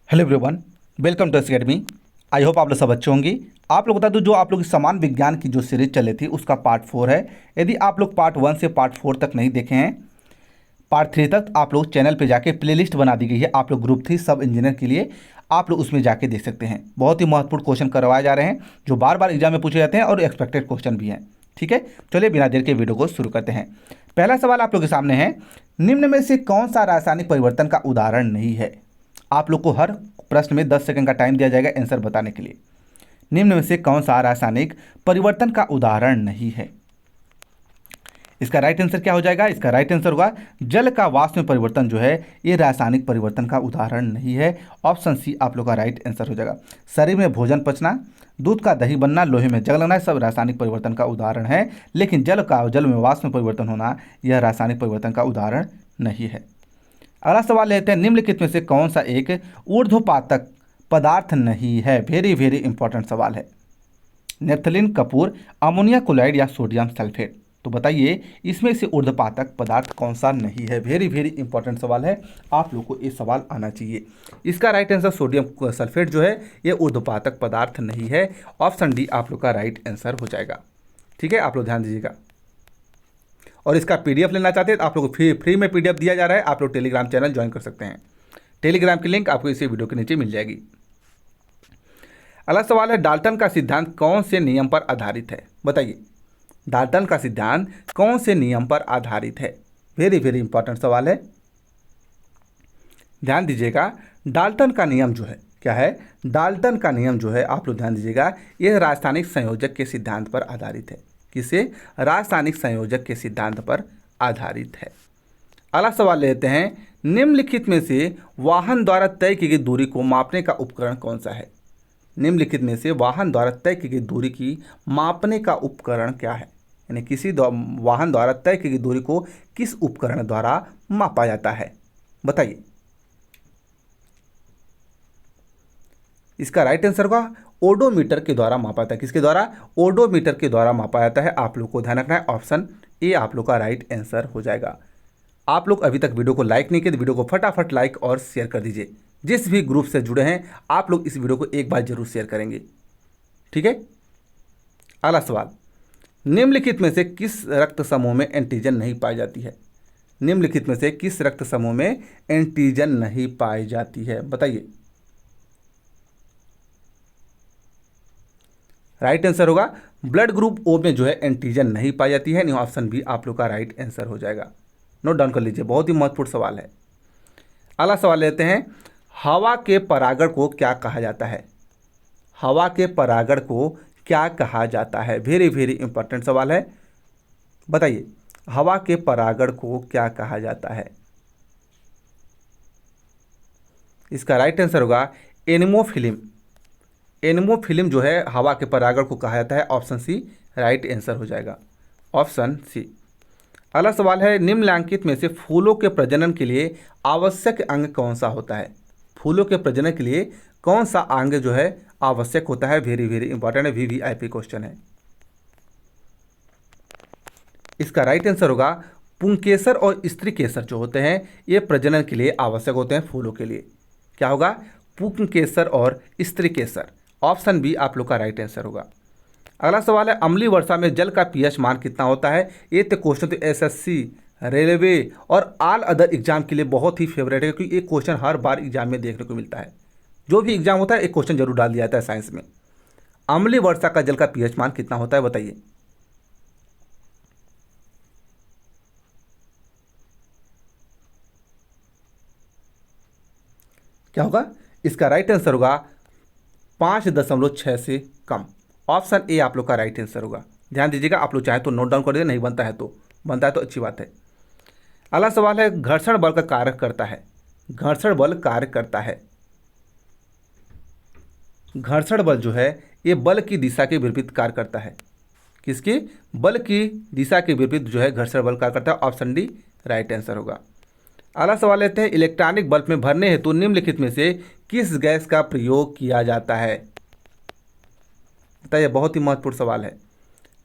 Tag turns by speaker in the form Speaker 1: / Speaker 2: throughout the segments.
Speaker 1: Hello everyone, welcome to academy. I hope आप लोग सब अच्छे होंगे। आप लोग बता दूं, जो आप लोग की समान विज्ञान की जो सीरीज चली थी उसका पार्ट 4 है। यदि आप लोग पार्ट 1 से पार्ट 4 तक नहीं देखे हैं, पार्ट 3 तक आप लोग चैनल पे जाके प्लेलिस्ट बना दी गई है। आप लोग ग्रुप 3 सब इंजीनियर के लिए आप लोग उसमें जाके देख सकते हैं। बहुत ही महत्वपूर्ण क्वेश्चन करवाए जा रहे हैं जो बार बार एग्जाम में पूछे जाते हैं और एक्सपेक्टेड क्वेश्चन भी हैं। ठीक है, चलिए बिना देर के वीडियो को शुरू करते हैं। पहला सवाल आप लोग के सामने है, निम्न में से कौन सा रासायनिक परिवर्तन का उदाहरण नहीं है। आप लोग को हर प्रश्न में 10 सेकंड का टाइम दिया जाएगा आंसर बताने के लिए। निम्न में से कौन सा रासायनिक परिवर्तन का उदाहरण नहीं है। इसका राइट आंसर क्या हो जाएगा? इसका राइट आंसर होगा जल का वाष्प में परिवर्तन जो है ये रासायनिक परिवर्तन का उदाहरण नहीं है। ऑप्शन सी आप लोग का राइट आंसर हो जाएगा। शरीर में भोजन पचना, दूध का दही बनना, लोहे में जंग लगना, सब रासायनिक परिवर्तन का उदाहरण है। लेकिन जल में वाष्प में परिवर्तन होना यह रासायनिक परिवर्तन का उदाहरण नहीं है। अगला सवाल लेते हैं, निम्नलिखित में से कौन सा एक ऊर्ध्वपातक पदार्थ नहीं है। वेरी वेरी इंपॉर्टेंट सवाल है। नेफ्थलीन, कपूर, अमोनिया क्लोराइड या सोडियम सल्फेट। तो बताइए इसमें से ऊर्ध्वपातक पदार्थ कौन सा नहीं है। वेरी वेरी इंपॉर्टेंट सवाल है, आप लोग को ये सवाल आना चाहिए। इसका राइट आंसर सोडियम सल्फेट जो है ये ऊर्ध्वपातक पदार्थ नहीं है। ऑप्शन डी आप लोग का राइट आंसर हो जाएगा। ठीक है, आप लोग ध्यान दीजिएगा। और इसका पीडीएफ लेना चाहते हैं तो आप लोग को फ्री में पीडीएफ दिया जा रहा है। आप लोग टेलीग्राम चैनल ज्वाइन कर सकते हैं। टेलीग्राम की लिंक आपको इसी वीडियो के नीचे मिल जाएगी। अगला सवाल है, डाल्टन का सिद्धांत कौन से नियम पर आधारित है। बताइए डाल्टन का सिद्धांत कौन से नियम पर आधारित है। वेरी वेरी इंपॉर्टेंट सवाल है, ध्यान दीजिएगा। डाल्टन का नियम जो है क्या है? डाल्टन का नियम जो है आप लोग ध्यान दीजिएगा, यह रासायनिक संयोजक के सिद्धांत पर आधारित है। किसे? रासायनिक संयोजक के सिद्धांत पर आधारित है। अगला सवाल लेते हैं, निम्नलिखित में से वाहन द्वारा तय की गई दूरी को मापने का उपकरण कौन सा है। निम्नलिखित में से वाहन द्वारा तय की गई दूरी की मापने का उपकरण क्या है? यानी वाहन द्वारा तय की गई दूरी को किस उपकरण द्वारा मापा जाता है। बताइए इसका राइट आंसर होगा ओडोमीटर के द्वारा मापा जाता है। किसके द्वारा? ओडोमीटर के द्वारा मापा जाता है। आप लोग को ध्यान रखना है, ऑप्शन ए आप लोग का राइट आंसर हो जाएगा। आप लोग अभी तक वीडियो को लाइक नहीं किए तो वीडियो को फटाफट लाइक और शेयर कर दीजिए। जिस भी ग्रुप से जुड़े हैं आप लोग इस वीडियो को एक बार जरूर शेयर करेंगे। ठीक है, अगला सवाल, निम्नलिखित में से किस रक्त समूह में एंटीजन नहीं पाई जाती है। निम्नलिखित में से किस रक्त समूह में एंटीजन नहीं पाई जाती है। बताइए राइट आंसर होगा ब्लड ग्रुप ओ में जो है एंटीजन नहीं पाई जाती है। नहीं, ऑप्शन बी आप लोग का राइट आंसर हो जाएगा। नोट डाउन कर लीजिए, बहुत ही महत्वपूर्ण सवाल है। अगला सवाल लेते हैं, हवा के परागण को क्या कहा जाता है। हवा के परागण को क्या कहा जाता है। वेरी वेरी इंपॉर्टेंट सवाल है। बताइए हवा के परागण को क्या कहा जाता है। इसका राइट आंसर होगा एनेमोफिलिम। एनेमोफिलिम जो है हवा के परागण को कहा जाता है। ऑप्शन सी राइट आंसर हो जाएगा। Option C. अगला सवाल है, निम्नलिखित में से फूलों के प्रजनन के लिए आवश्यक अंग कौन सा होता है। फूलों के प्रजनन के लिए कौन सा अंग जो है आवश्यक होता है। वेरी वेरी इंपॉर्टेंट है, वीवीआईपी क्वेश्चन है। इसका राइट आंसर होगा पुंकेसर और स्त्री केसर जो होते हैं ये प्रजनन के लिए आवश्यक होते हैं फूलों के लिए। क्या होगा? पुंकेसर और स्त्री केसर। ऑप्शन बी आप लोग का राइट आंसर होगा। अगला सवाल है, अम्लीय वर्षा में जल का पीएच मान कितना होता है। ये तो क्वेश्चन तो एसएससी, रेलवे और ऑल अदर एग्जाम के लिए बहुत ही फेवरेट है, क्योंकि एक क्वेश्चन हर बार एग्जाम में देखने को मिलता है। जो भी एग्जाम होता है एक क्वेश्चन जरूर डाल दिया जाता है साइंस में। अम्लीय वर्षा का जल का पीएच मान कितना होता है। बताइए क्या होगा? इसका राइट आंसर होगा 5.6 से कम। ऑप्शन ए आप लोग का राइट आंसर होगा। ध्यान दीजिएगा, आप लोग चाहे तो नोट डाउन कर दीजिए, नहीं बनता है तो अच्छी बात है। अगला सवाल है, घर्षण बल का कार्य करता है। घर्षण बल कार्य करता है। घर्षण बल जो है ये बल की दिशा के विपरीत कार्य करता है। किसकी? बल की दिशा के विपरीत जो है घर्षण बल कार्य करता है। ऑप्शन डी राइट आंसर होगा। अगला सवाल लेते हैं, इलेक्ट्रॉनिक बल्ब में भरने हेतु निम्नलिखित में से किस गैस का प्रयोग किया जाता है। बताइए, बहुत ही महत्वपूर्ण सवाल है।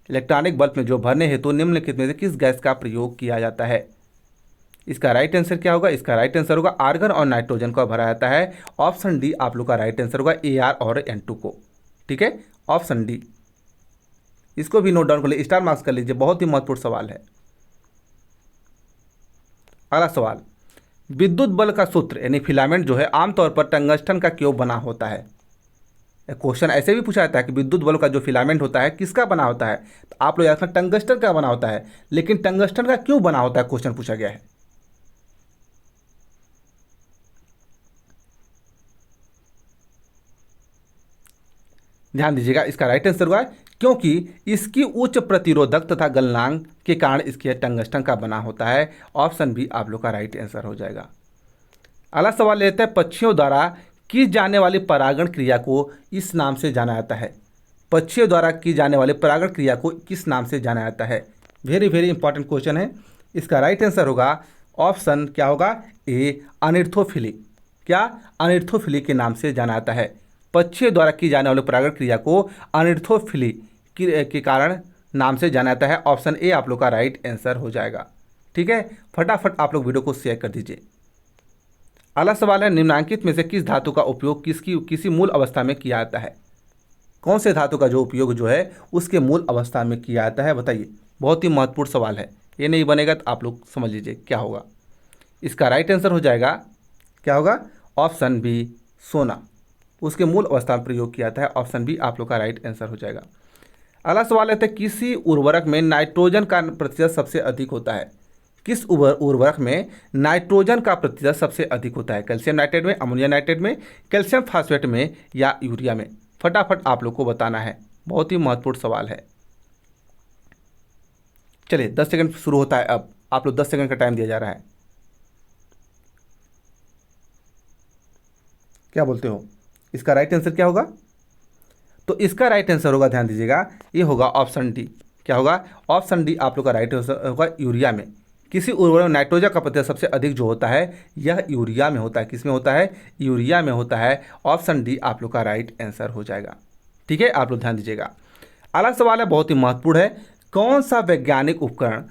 Speaker 1: इलेक्ट्रॉनिक बल्ब में जो भरने हेतु निम्नलिखित में से किस गैस का प्रयोग किया जाता है। इसका राइट आंसर क्या होगा? इसका राइट आंसर होगा आर्गन और नाइट्रोजन को भरा जाता है। ऑप्शन डी आप लोग का राइट आंसर होगा AR और N2 को। ठीक है, ऑप्शन डी। इसको भी नोट डाउन कर लीजिए, स्टार मार्क्स कर लीजिए, बहुत ही महत्वपूर्ण सवाल है। अगला सवाल, विद्युत बल का सूत्र यानी फिलामेंट जो है आमतौर पर टंगस्टन का क्यों बना होता है? क्वेश्चन ऐसे भी पूछा जाता है कि विद्युत बल का जो फिलामेंट होता है किसका बना होता है, तो आप लोग याद रखना टंगस्टन का बना होता है, लेकिन टंगस्टन का क्यों बना होता है क्वेश्चन पूछा गया है। ध्यान दीजिएगा, इसका राइट आंसर हुआ है क्योंकि इसकी उच्च प्रतिरोधक तथा गलनांक के कारण इसके टंगस्टन का बना होता है। ऑप्शन बी आप लोग का राइट आंसर हो जाएगा। अगला सवाल लेते हैं, पक्षियों द्वारा की जाने वाली परागण क्रिया को इस नाम से जाना जाता है। पक्षियों द्वारा की जाने वाली परागण क्रिया को किस नाम से जाना जाता है? वेरी वेरी इंपॉर्टेंट क्वेश्चन है। इसका राइट आंसर होगा ऑप्शन क्या होगा? ए, अनिर्थोफिली। क्या? अनिर्थोफिली के नाम से जाना जाता है। पक्षियों द्वारा की जाने वाली परागण क्रिया को अनिर्थोफिली के कारण नाम से जाना जाता है। ऑप्शन ए आप लोग का राइट आंसर हो जाएगा। ठीक है, फटाफट आप लोग वीडियो को शेयर कर दीजिए। अगला सवाल है, निम्नलिखित में से किस धातु का उपयोग किसी मूल अवस्था में किया जाता है? कौन से धातु का जो उपयोग जो है उसके मूल अवस्था में किया जाता है, बताइए। बहुत ही महत्वपूर्ण सवाल है, ये नहीं बनेगा तो आप लोग समझ लीजिए क्या होगा। इसका राइट आंसर हो जाएगा, क्या होगा? ऑप्शन बी, सोना। उसके मूल अवस्था में प्रयोग किया जाता है। ऑप्शन बी आप लोग का राइट आंसर हो जाएगा। अगला सवाल है, किसी उर्वरक में नाइट्रोजन का प्रतिशत सबसे अधिक होता है? किस उर्वरक में नाइट्रोजन का प्रतिशत सबसे अधिक होता है? कैल्शियम नाइट्रेट में, अमोनिया नाइट्रेट में, कैल्शियम फास्फेट में या यूरिया में? फटाफट आप लोग को बताना है, बहुत ही महत्वपूर्ण सवाल है। चलिए 10 सेकंड शुरू होता है अब। आप लोग 10 सेकंड का टाइम दिया जा रहा है। क्या बोलते हो? इसका राइट आंसर क्या होगा? तो इसका राइट आंसर होगा, ध्यान दीजिएगा, ये होगा ऑप्शन डी। क्या होगा? ऑप्शन डी आप लोग का राइट आंसर होगा यूरिया में। किसी उर्वरक में नाइट्रोजन का प्रतिशत सबसे अधिक जो होता है यह यूरिया में होता है। किस में होता है? यूरिया में होता है। ऑप्शन डी आप लोग का राइट आंसर हो जाएगा। ठीक है, आप लोग ध्यान दीजिएगा। अगला सवाल है, बहुत ही महत्वपूर्ण है, कौन सा वैज्ञानिक उपकरण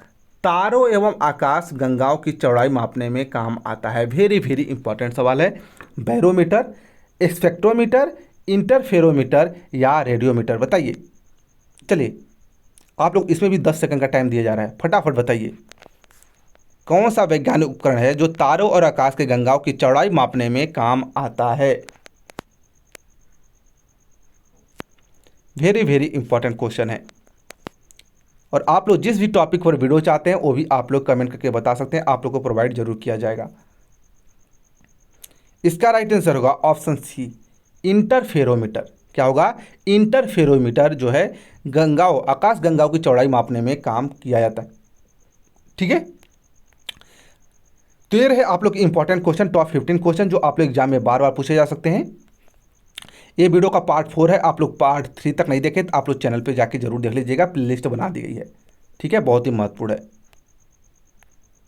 Speaker 1: तारों एवं आकाश गंगाओं की चौड़ाई मापने में काम आता है? वेरी वेरी इंपॉर्टेंट सवाल है। बैरोमीटर, स्पेक्ट्रोमीटर, इंटरफेरोमीटर या रेडियोमीटर, बताइए। चलिए आप लोग इसमें भी 10 सेकंड का टाइम दिया जा रहा है, फटाफट बताइए। कौन सा वैज्ञानिक उपकरण है जो तारों और आकाश के गंगाओं की चौड़ाई मापने में काम आता है? वेरी वेरी इंपॉर्टेंट क्वेश्चन है। और आप लोग जिस भी टॉपिक पर वीडियो चाहते हैं वो भी आप लोग कमेंट करके बता सकते हैं, आप लोग को प्रोवाइड जरूर किया जाएगा। इसका राइट आंसर होगा ऑप्शन सी, इंटरफेरोमीटर। क्या होगा? इंटरफेरोमीटर जो है गंगाओं, आकाश गंगाओं की चौड़ाई मापने में काम किया जाता है। ठीक है, तो ये रहे आप लोग इंपॉर्टेंट क्वेश्चन, टॉप 15 क्वेश्चन जो आप लोग एग्जाम में बार बार पूछे जा सकते हैं। ये वीडियो का पार्ट 4 है, आप लोग पार्ट 3 तक नहीं देखे तो आप लोग चैनल पे जाके जरूर देख लीजिएगा, प्लेलिस्ट बना दी गई है। ठीक है, बहुत ही महत्वपूर्ण है।